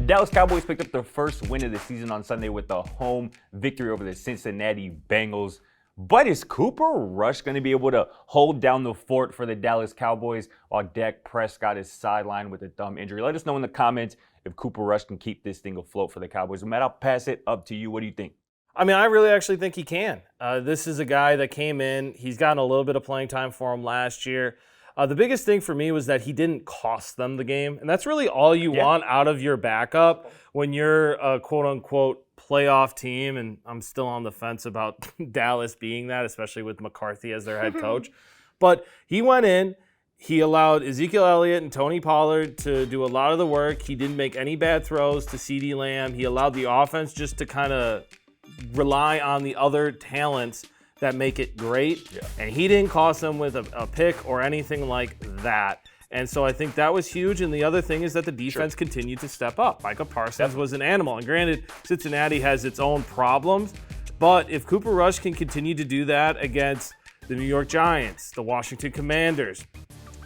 The Dallas Cowboys picked up their first win of the season on Sunday with a home victory over the Cincinnati Bengals. But is Cooper Rush going to be able to hold down the fort for the Dallas Cowboys while Dak Prescott is sidelined with a thumb injury? Let us know in the comments if Cooper Rush can keep this thing afloat for the Cowboys. Matt, I'll pass it up to you. What do you think? I mean, I really actually think he can. This is a guy that came in. He's gotten a little bit of playing time for him last year. The biggest thing for me was that he didn't cost them the game. And that's really all you want out of your backup when you're a quote-unquote playoff team. And I'm still on the fence about Dallas being that, especially with McCarthy as their head coach. But he went in. He allowed Ezekiel Elliott and Tony Pollard to do a lot of the work. He didn't make any bad throws to CeeDee Lamb. He allowed the offense just to kind of rely on the other talents that make it great. And he didn't cost them with a pick or anything like that. And so I think that was huge. And the other thing is that the defense continued to step up. Micah Parsons was an animal. And granted, Cincinnati has its own problems. But if Cooper Rush can continue to do that against the New York Giants, the Washington Commanders,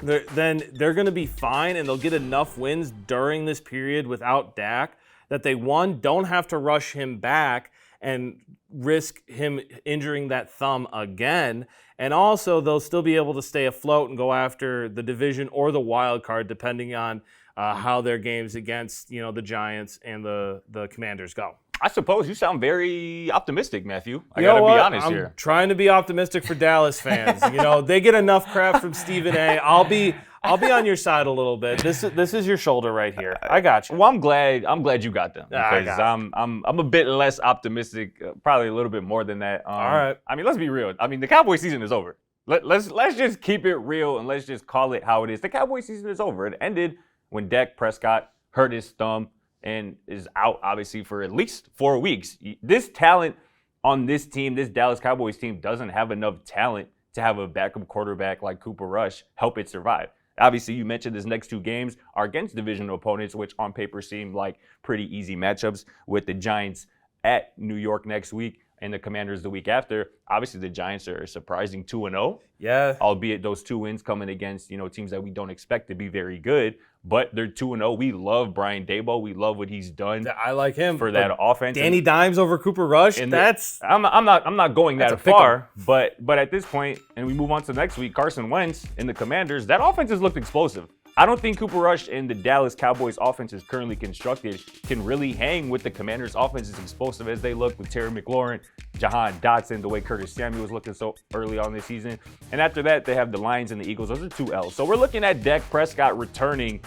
then they're going to be fine. And they'll get enough wins during this period without Dak that they, one, don't have to rush him back and risk him injuring that thumb again. And also, they'll still be able to stay afloat and go after the division or the wild card, depending on how their games against, the Giants and the Commanders go. I suppose you sound very optimistic, Matthew. I got to be honest here. I'm trying to be optimistic for Dallas fans. They get enough crap from Stephen A. I'll be on your side a little bit. This is your shoulder right here. I got you. Well, I'm glad you got them because I'm a bit less optimistic, probably a little bit more than that. All right. I mean, let's be real. I mean, the Cowboy season is over. Let's just keep it real and let's just call it how it is. The Cowboy season is over. It ended when Dak Prescott hurt his thumb and is out, obviously, for at least 4 weeks. This talent on this team, this Dallas Cowboys team, doesn't have enough talent to have a backup quarterback like Cooper Rush help it survive. Obviously, you mentioned his next two games are against divisional opponents, which on paper seem like pretty easy matchups, with the Giants at New York next week and the Commanders the week after. Obviously, the Giants are a surprising 2-0. Yeah. Albeit those two wins coming against, teams that we don't expect to be very good, but they're 2-0. We love Brian Daboll. We love what he's done. I like him for that offense. Danny Dimes over Cooper Rush. I'm not going that far, but at this point, and we move on to next week, Carson Wentz and the Commanders, that offense has looked explosive. I don't think Cooper Rush and the Dallas Cowboys offense is currently constructed can really hang with the Commanders offense as explosive as they look with Terry McLaurin, Jahan Dotson, the way Curtis Samuel was looking so early on this season. And after that, they have the Lions and the Eagles. Those are 2 L's. So we're looking at Dak Prescott returning.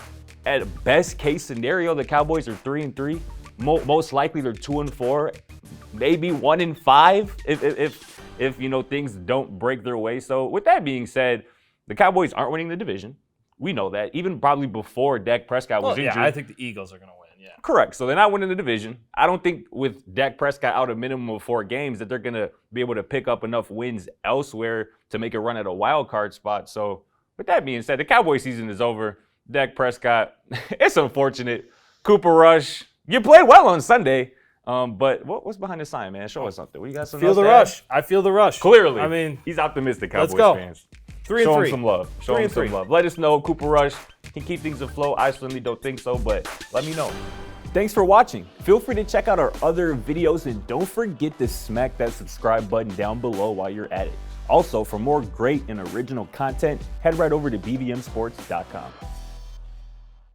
At best case scenario, the Cowboys are 3-3. Most likely they're 2-4, maybe 1-5 if things don't break their way. So with that being said, the Cowboys aren't winning the division. We know that, even probably before Dak Prescott was injured. Yeah, I think the Eagles are going to win, yeah. Correct. So they're not winning the division. I don't think with Dak Prescott out a minimum of 4 games that they're going to be able to pick up enough wins elsewhere to make a run at a wild card spot. So with that being said, the Cowboy season is over. Dak Prescott, it's unfortunate. Cooper Rush, you played well on Sunday. But what's behind the sign, man? Show us something. What you got? Feel the rush. I feel the rush. Clearly. I mean, he's optimistic, Cowboys fans. 3-3. Show him some love. Show him some love. Let us know Cooper Rush can keep things afloat. I certainly don't think so, but let me know. Thanks for watching. Feel free to check out our other videos and don't forget to smack that subscribe button down below while you're at it. Also, for more great and original content, head right over to bvmsports.com.